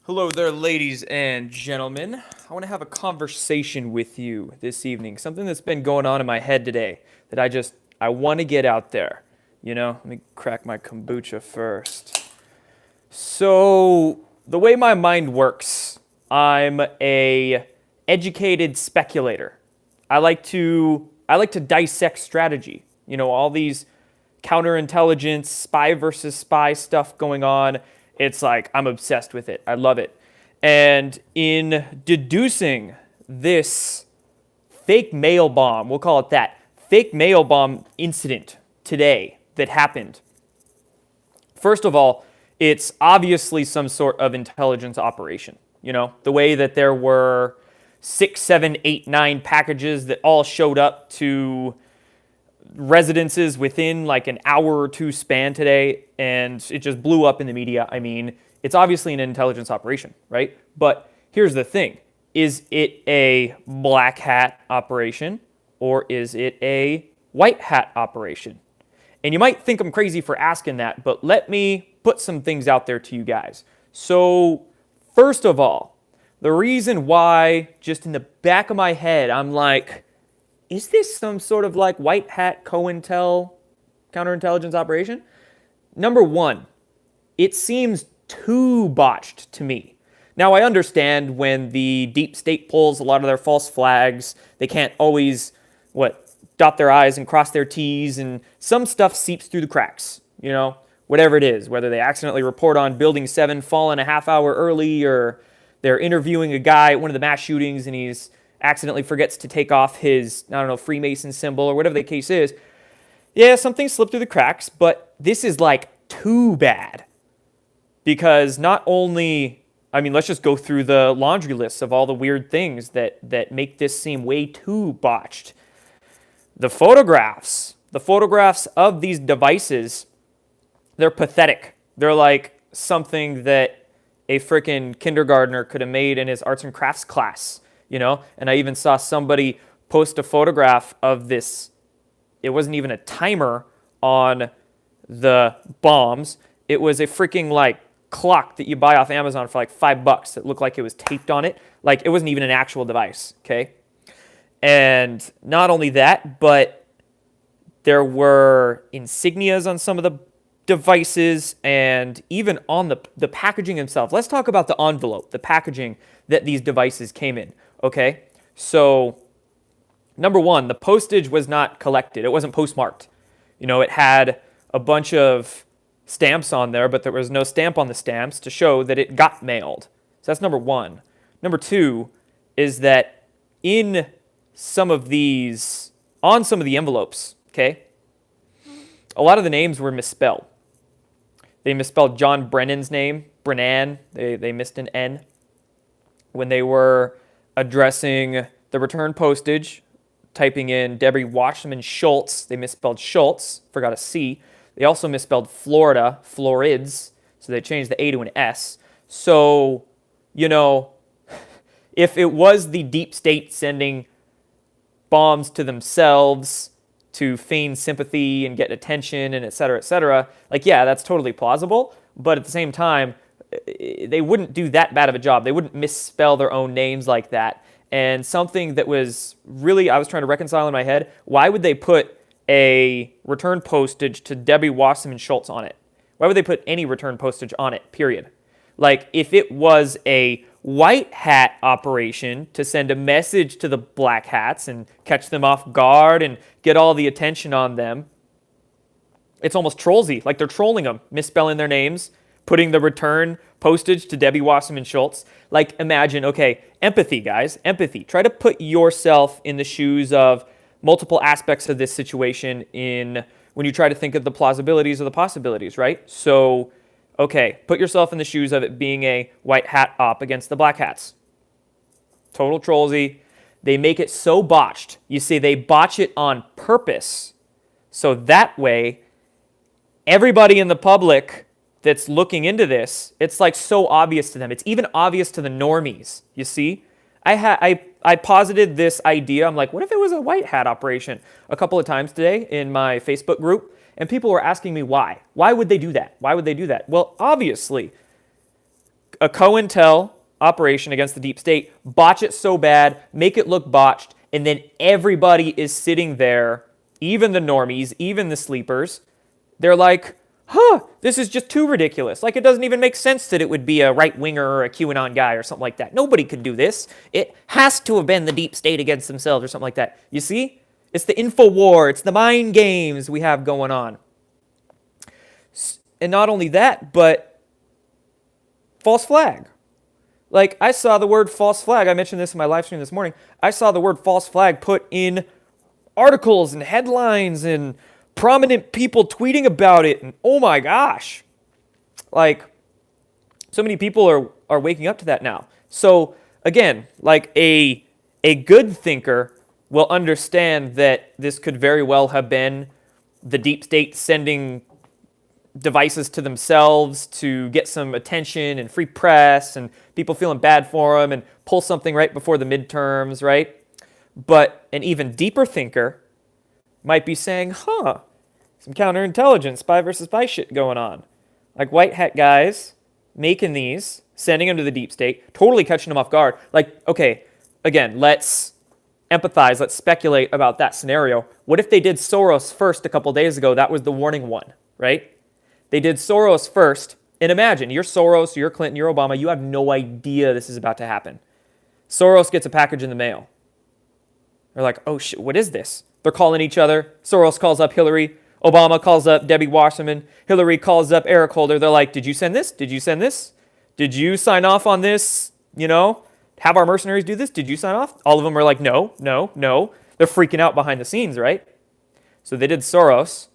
Hello there, ladies and gentlemen. I want to have a conversation with you this evening. Something that's been going on in my head today that I want to get out there. Let me crack my kombucha first. So, the way my mind works, I'm a educated speculator. I like to dissect strategy. All these counterintelligence, spy versus spy stuff going on. It's like I'm obsessed with it. I love it. And in deducing this fake mail bomb, we'll call it that, fake mail bomb incident today that happened, first of all, it's obviously some sort of intelligence operation. The way that there were 6, 7, 8, 9 packages that all showed up to residences within like an hour or two span today, and it just blew up in the media. I mean, it's obviously an intelligence operation, right? But here's the thing. Is it a black hat operation or is it a white hat operation? And you might think I'm crazy for asking that, but let me put some things out there to you guys. So, first of all, the reason why, just in the back of my head, I'm like, is this some sort of like white hat COINTEL counterintelligence operation? Number one, it seems too botched to me. Now, I understand when the deep state pulls a lot of their false flags, they can't always, dot their I's and cross their T's, and some stuff seeps through the cracks, whatever it is, whether they accidentally report on Building 7 falling a half hour early, or they're interviewing a guy at one of the mass shootings and he's accidentally forgets to take off his, Freemason symbol or whatever the case is. Yeah, something slipped through the cracks, but this is like too bad. Because not only, let's just go through the laundry list of all the weird things that make this seem way too botched. The photographs of these devices, they're pathetic. They're like something that a freaking kindergartner could have made in his arts and crafts class. And I even saw somebody post a photograph of this. It wasn't even a timer on the bombs. It was a freaking like clock that you buy off Amazon for like $5 that looked like it was taped on it. Like it wasn't even an actual device, okay? And not only that, but there were insignias on some of the devices and even on the packaging themselves. Let's talk about the envelope, the packaging that these devices came in. Okay, so number one, the postage was not collected. It wasn't postmarked. It had a bunch of stamps on there, but there was no stamp on the stamps to show that it got mailed. So that's number one. Number two is that on some of the envelopes, okay, a lot of the names were misspelled. They misspelled John Brennan's name, Brennan. They missed an N. When they were addressing the return postage, typing in Debbie Wasserman Schultz, they misspelled Schultz, forgot a C. They also misspelled Florida, Florids, so they changed the A to an S. So, if it was the deep state sending bombs to themselves to feign sympathy and get attention and et cetera, like, yeah, that's totally plausible. But at the same time, they wouldn't do that bad of a job. They wouldn't misspell their own names like that. And something that was really, I was trying to reconcile in my head, why would they put a return postage to Debbie Wasserman Schultz on it? Why would they put any return postage on it, period? Like, if it was a white hat operation to send a message to the black hats and catch them off guard and get all the attention on them, it's almost trollsy. Like, they're trolling them, misspelling their names, putting the return postage to Debbie Wasserman Schultz. Like, imagine, okay, empathy, guys, empathy. Try to put yourself in the shoes of multiple aspects of this situation when you try to think of the plausibilities or the possibilities, right? So, okay, put yourself in the shoes of it being a white hat op against the black hats. Total trollsy. They make it so botched. You see, they botch it on purpose. So that way, everybody in the public that's looking into this, it's like so obvious to them. It's even obvious to the normies, you see? I posited this idea. I'm like, what if it was a white hat operation a couple of times today in my Facebook group? And people were asking me why. Why would they do that? Why would they do that? Well, obviously, a COINTEL operation against the deep state, botch it so bad, make it look botched, and then everybody is sitting there, even the normies, even the sleepers. They're like, this is just too ridiculous. Like, it doesn't even make sense that it would be a right-winger or a QAnon guy or something like that. Nobody could do this. It has to have been the deep state against themselves or something like that. You see? It's the info war. It's the mind games we have going on. And not only that, but false flag. Like, I saw the word false flag. I mentioned this in my live stream this morning. I saw the word false flag put in articles and headlines and prominent people tweeting about it, and oh my gosh, like, so many people are waking up to that now. So again, like a good thinker will understand that this could very well have been the deep state sending devices to themselves to get some attention and free press and people feeling bad for them and pull something right before the midterms, right? But an even deeper thinker might be saying, some counterintelligence, spy versus spy shit going on. Like white hat guys making these, sending them to the deep state, totally catching them off guard. Like, okay, again, let's empathize, let's speculate about that scenario. What if they did Soros first a couple days ago? That was the warning one, right? They did Soros first, and imagine, you're Soros, you're Clinton, you're Obama, you have no idea this is about to happen. Soros gets a package in the mail. They're like, oh shit, what is this? They're calling each other. Soros calls up Hillary. Obama calls up Debbie Wasserman. Hillary calls up Eric Holder. They're like, did you send this? Did you send this? Did you sign off on this? You know, have our mercenaries do this? Did you sign off? All of them are like, no, no, no. They're freaking out behind the scenes, right? So they did Soros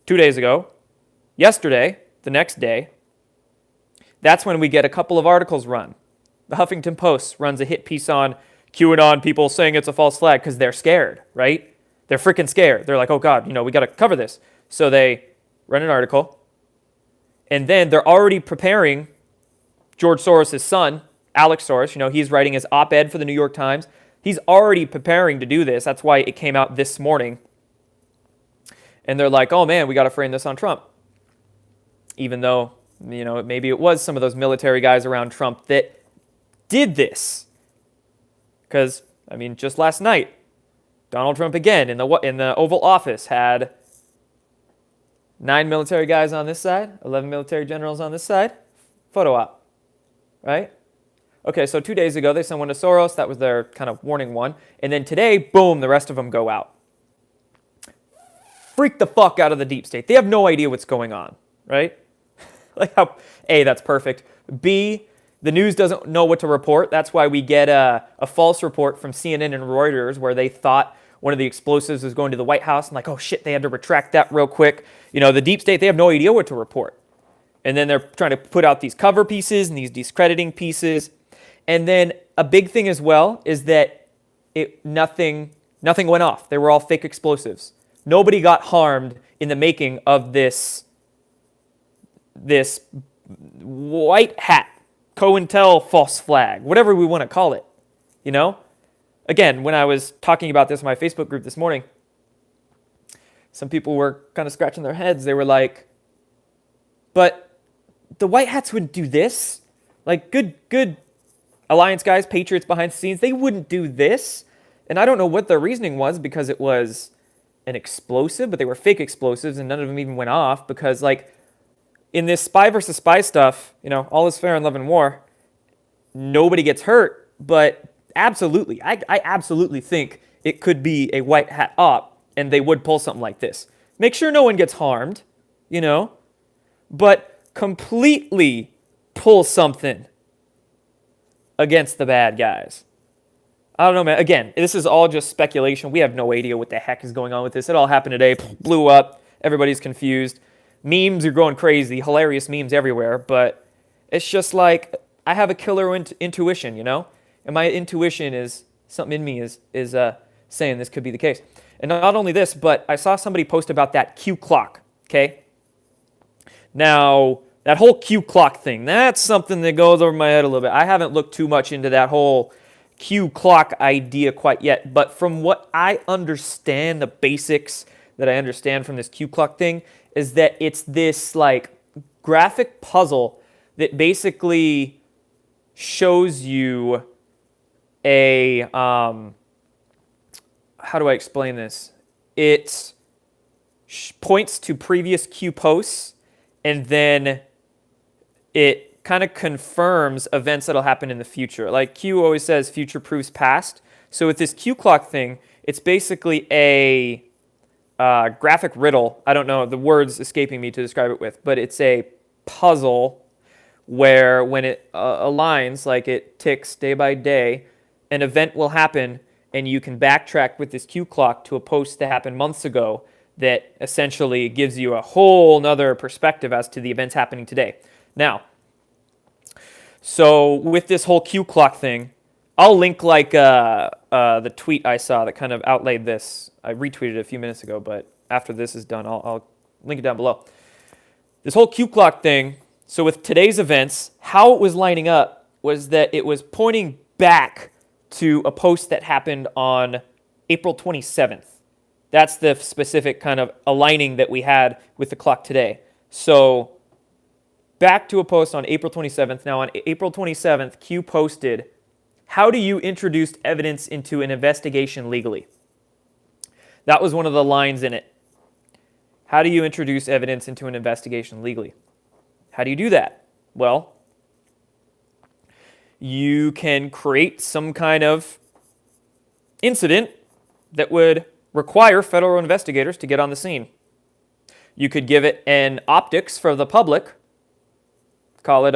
2 days ago. Yesterday, the next day, that's when we get a couple of articles run. The Huffington Post runs a hit piece on QAnon people saying it's a false flag because they're scared, right? They're freaking scared. They're like, oh God, we got to cover this. So they run an article, and then they're already preparing George Soros' son, Alex Soros. He's writing his op-ed for the New York Times. He's already preparing to do this. That's why it came out this morning. And they're like, oh man, we got to frame this on Trump. Even though, maybe it was some of those military guys around Trump that did this. Because, just last night, Donald Trump again in the Oval Office had 9 military guys on this side, 11 military generals on this side. Photo op, right? Okay, so 2 days ago, they sent one to Soros. That was their kind of warning one. And then today, boom, the rest of them go out. Freak the fuck out of the deep state. They have no idea what's going on, right? Like how, A, that's perfect. B, the news doesn't know what to report. That's why we get a false report from CNN and Reuters where they thought one of the explosives was going to the White House. And like, oh shit, they had to retract that real quick. The deep state, they have no idea what to report. And then they're trying to put out these cover pieces and these discrediting pieces. And then a big thing as well is that nothing went off. They were all fake explosives. Nobody got harmed in the making of this white hat COINTEL false flag, whatever we want to call it, Again, when I was talking about this in my Facebook group this morning, some people were kind of scratching their heads. They were like, but the white hats wouldn't do this. Like, good alliance guys, patriots behind the scenes, they wouldn't do this. And I don't know what their reasoning was because it was an explosive, but they were fake explosives and none of them even went off because, like, in this spy versus spy stuff, all is fair in love and war. Nobody gets hurt, but absolutely, I absolutely think it could be a white hat op, and they would pull something like this. Make sure no one gets harmed, but completely pull something against the bad guys. I don't know, man. Again, this is all just speculation. We have no idea what the heck is going on with this. It all happened today, blew up. Everybody's confused. Memes are going crazy, hilarious memes everywhere, but it's just like, I have a killer intuition, And my intuition is, something in me is saying this could be the case. And not only this, but I saw somebody post about that Q clock, okay? Now, that whole Q clock thing, that's something that goes over my head a little bit. I haven't looked too much into that whole Q clock idea quite yet, but from what I understand, the basics that I understand from this Q clock thing, is that it's this like graphic puzzle that basically shows you a, how do I explain this? It points to previous Q posts, and then it kind of confirms events that'll happen in the future. Like Q always says future proves past. So with this Q clock thing, it's basically a graphic riddle. I don't know, the words escaping me to describe it with, but it's a puzzle where when it aligns, like it ticks day by day, an event will happen, and you can backtrack with this Q clock to a post that happened months ago that essentially gives you a whole nother perspective as to the events happening today. Now, so with this whole Q clock thing, I'll link like the tweet I saw that kind of outlaid this. I retweeted it a few minutes ago, but after this is done, I'll link it down below. This whole Q clock thing, so with today's events, how it was lining up was that it was pointing back to a post that happened on April 27th. That's the specific kind of aligning that we had with the clock today. So back to a post on April 27th. Now on April 27th, Q posted, "How do you introduce evidence into an investigation legally?" That was one of the lines in it. How do you introduce evidence into an investigation legally? How do you do that? Well, you can create some kind of incident that would require federal investigators to get on the scene. You could give it an optics for the public. Call it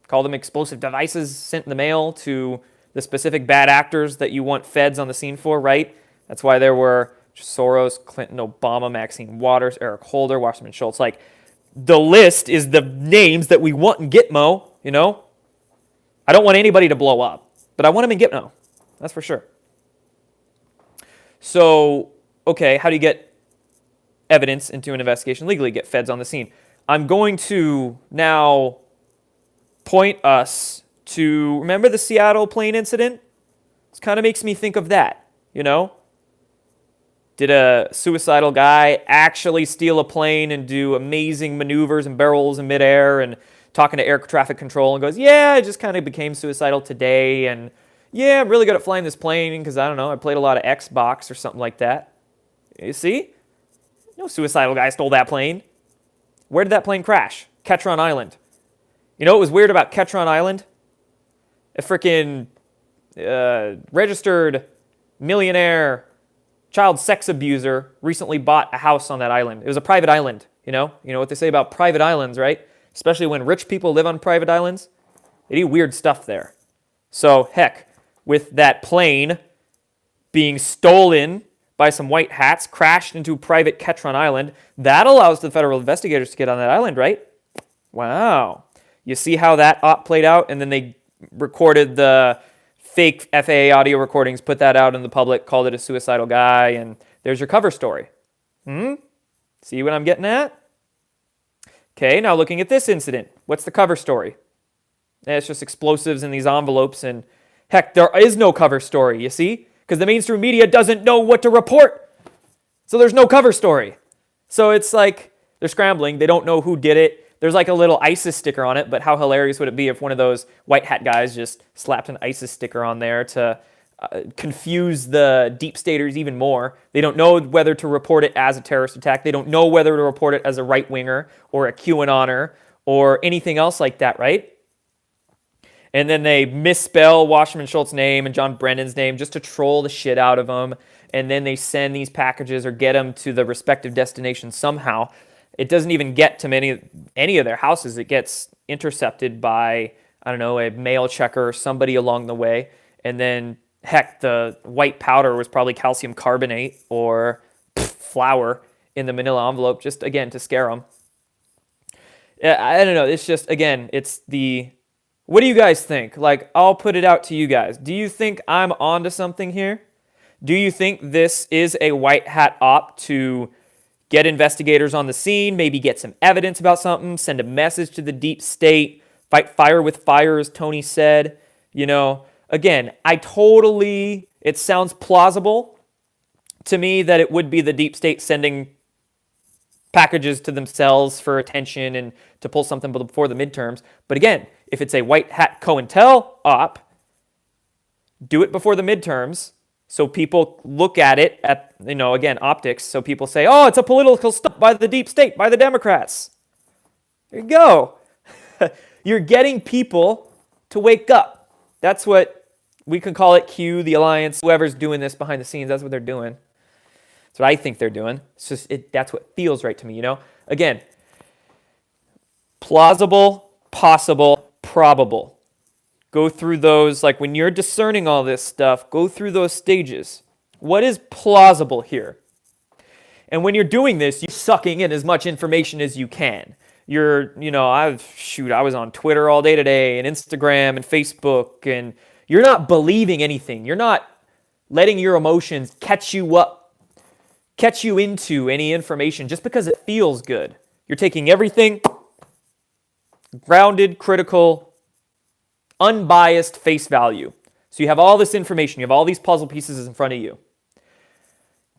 call them explosive devices sent in the mail to the specific bad actors that you want feds on the scene for, right? That's why there were Soros, Clinton, Obama, Maxine Waters, Eric Holder, Wasserman Schultz. Like, the list is the names that we want in Gitmo, I don't want anybody to blow up, but I want them in Gitmo. That's for sure. So, okay, how do you get evidence into an investigation legally? Get feds on the scene. I'm going to now point us to, remember the Seattle plane incident? This kind of makes me think of that, Did a suicidal guy actually steal a plane and do amazing maneuvers and barrels in midair and talking to air traffic control and goes, yeah, I just kind of became suicidal today, and yeah, I'm really good at flying this plane because, I don't know, I played a lot of Xbox or something like that. You see? No suicidal guy stole that plane. Where did that plane crash? Ketron Island. You know what was weird about Ketron Island? A freaking registered millionaire child sex abuser recently bought a house on that island. It was a private island, You know what they say about private islands, right? Especially when rich people live on private islands. They do weird stuff there. So, heck, with that plane being stolen by some white hats, crashed into private Ketron Island, that allows the federal investigators to get on that island, right? Wow. You see how that played out? And then they recorded the fake FAA audio recordings, put that out in the public, called it a suicidal guy, and there's your cover story. See what I'm getting at? Okay, now looking at this incident. What's the cover story? It's just explosives in these envelopes, and heck, there is no cover story, you see? Because the mainstream media doesn't know what to report. So there's no cover story. So it's like they're scrambling. They don't know who did it. There's like a little ISIS sticker on it, but how hilarious would it be if one of those white hat guys just slapped an ISIS sticker on there to confuse the deep staters even more. They don't know whether to report it as a terrorist attack. They don't know whether to report it as a right-winger or a QAnoner or anything else like that, right? And then they misspell Wasserman Schultz's name and John Brennan's name just to troll the shit out of them. And then they send these packages or get them to the respective destinations somehow. It doesn't even get to any of their houses. It gets intercepted by, I don't know, a mail checker or somebody along the way. And then, heck, the white powder was probably calcium carbonate or flour in the manila envelope, just, again, to scare them. I don't know. It's just, again, it's the... What do you guys think? Like, I'll put it out to you guys. Do you think I'm onto something here? Do you think this is a white hat op to get investigators on the scene, maybe get some evidence about something, send a message to the deep state, fight fire with fire, as Tony said? Again, it sounds plausible to me that it would be the deep state sending packages to themselves for attention and to pull something before the midterms. But again, if it's a white hat COINTEL op, do it before the midterms so people look at it at, again, optics. So people say, oh, it's a political stunt by the deep state, by the Democrats. There you go. You're getting people to wake up. That's what we can call it. Q, the alliance, whoever's doing this behind the scenes. That's what they're doing. That's what I think they're doing. It's just that's what feels right to me. Again, plausible, possible, probable. Go through those. Like when you're discerning all this stuff, go through those stages. What is plausible here? And when you're doing this, you're sucking in as much information as you can. I was on Twitter all day today and Instagram and Facebook, and you're not believing anything. You're not letting your emotions catch you into any information just because it feels good. You're taking everything grounded, critical, unbiased face value. So you have all this information, you have all these puzzle pieces in front of you.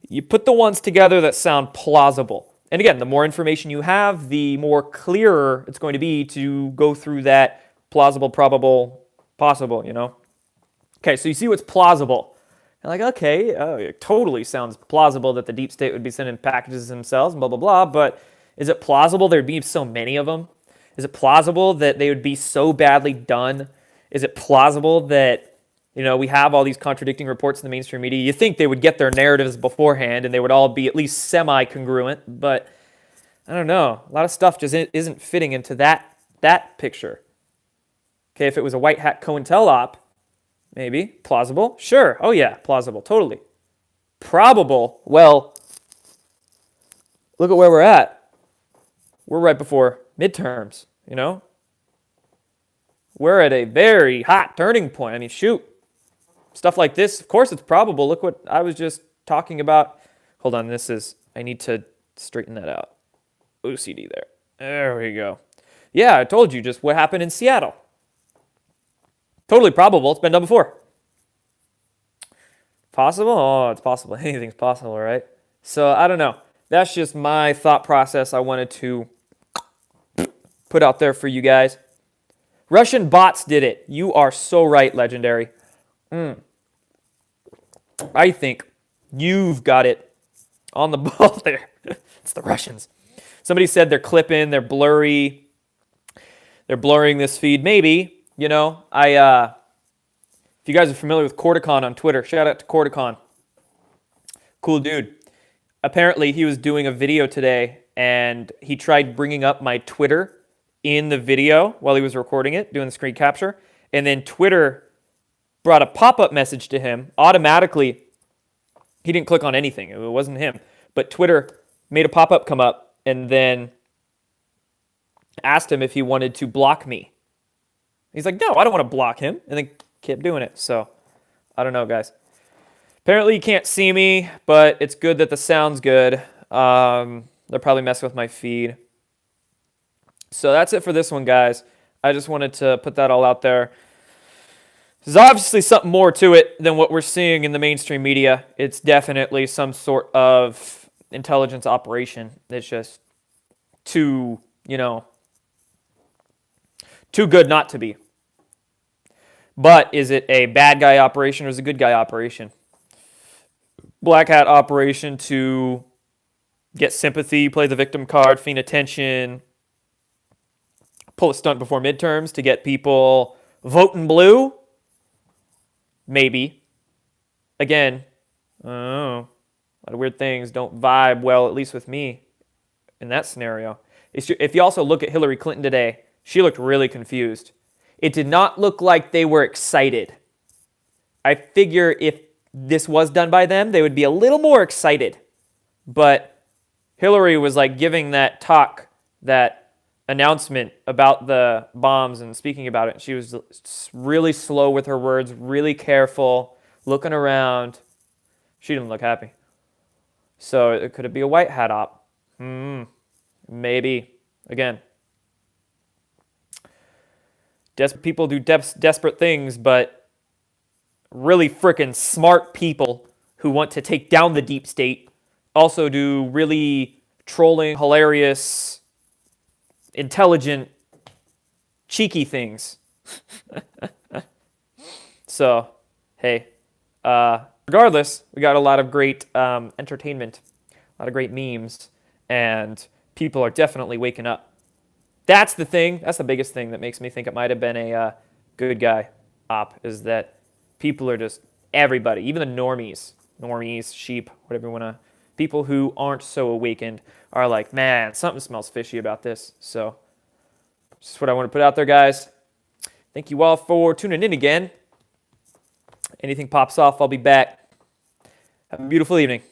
You put the ones together that sound plausible. And again, the more information you have, the more clearer it's going to be to go through that plausible, probable, possible, Okay, so you see what's plausible. You're like, okay, it totally sounds plausible that the deep state would be sending packages themselves, blah, blah, blah. But is it plausible there'd be so many of them? Is it plausible that they would be so badly done? Is it plausible that, we have all these contradicting reports in the mainstream media? You think they would get their narratives beforehand and they would all be at least semi-congruent, but I don't know. A lot of stuff just isn't fitting into that picture. Okay, if it was a white hat COINTEL op, maybe. Plausible? Sure. Oh yeah, plausible. Totally. Probable? Well, look at where we're at. We're right before midterms, We're at a very hot turning point. I mean, shoot. Stuff like this, of course it's probable. Look what I was just talking about. Hold on, I need to straighten that out. OCD there. There we go. Yeah, I told you just what happened in Seattle. Totally probable. It's been done before. Possible? Oh, it's possible. Anything's possible, right? So, I don't know. That's just my thought process I wanted to put out there for you guys. Russian bots did it. You are so right, Legendary. I think you've got it on the ball there. It's the Russians. Somebody said they're clipping, they're blurry. They're blurring this feed. Maybe, if you guys are familiar with Corticon on Twitter, shout out to Corticon. Cool dude. Apparently, he was doing a video today, and he tried bringing up my Twitter in the video while he was recording it, doing the screen capture, and then Twitter brought a pop-up message to him automatically. He didn't click on anything. It wasn't him. But Twitter made a pop-up come up and then asked him if he wanted to block me. He's like, no, I don't want to block him. And then kept doing it. So, I don't know, guys. Apparently, you can't see me, but it's good that the sound's good. They're probably messing with my feed. So, that's it for this one, guys. I just wanted to put that all out there. There's obviously something more to it than what we're seeing in the mainstream media. It's definitely some sort of intelligence operation that's just too good not to be. But is it a bad guy operation or is it a good guy operation? Black hat operation to get sympathy, play the victim card, feign attention, pull a stunt before midterms to get people voting blue? Maybe. Again, I don't know. A lot of weird things don't vibe well, at least with me, in that scenario. If you also look at Hillary Clinton today, she looked really confused. It did not look like they were excited. I figure if this was done by them, they would be a little more excited. But Hillary was like giving that talk, that announcement about the bombs and speaking about it. She was really slow with her words, really careful, looking around. She didn't look happy. So could it be a white hat op? Maybe. Again, people do desperate things, but really freaking smart people who want to take down the deep state also do really trolling, hilarious, intelligent, cheeky things. So, hey, regardless, we got a lot of great entertainment, a lot of great memes, and people are definitely waking up. That's the thing. That's the biggest thing that makes me think it might have been a good guy op, is that people are just everybody, even the normies, sheep, whatever you want to, people who aren't so awakened are like, man, something smells fishy about this. So, just what I want to put out there, guys. Thank you all for tuning in again. Anything pops off, I'll be back. Have a beautiful evening.